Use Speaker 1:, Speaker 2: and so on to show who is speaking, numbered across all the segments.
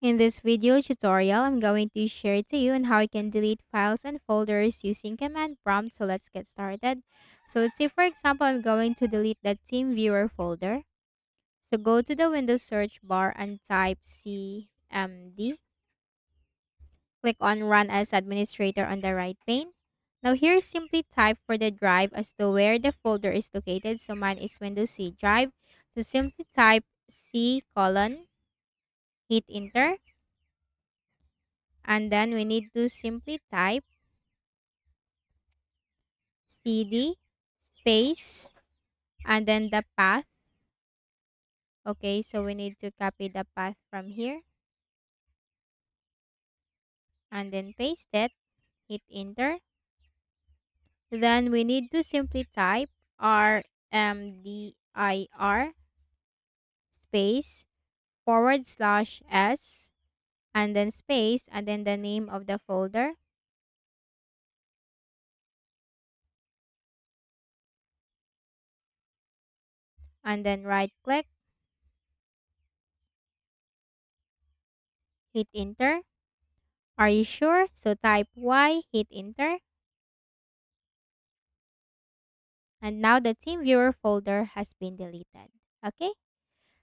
Speaker 1: In this video tutorial, I'm going to share to you on how you can delete files and folders using command prompt. So let's get started. So let's say for example, I'm going to delete the TeamViewer folder. So go to the Windows search bar and type CMD. Click on Run as Administrator on the right pane. Now here simply type for the drive as to where the folder is located. So mine is Windows C drive. So simply type C colon, hit enter. And then we need to simply type cd space and then the path. Okay, so we need to copy the path from here and then paste it, hit enter. Then we need to simply type rmdir space /s and then space and then the name of the folder and then right click, hit enter. Are you sure? So type y, hit enter. And now the TeamViewer folder has been deleted. Okay,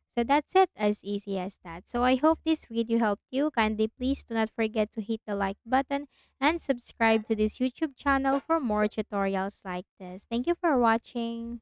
Speaker 1: so that's it, as easy as that. So I hope this video helped you. Kindly please do not forget to hit the like button and subscribe to this YouTube channel for more tutorials like this. Thank you for watching.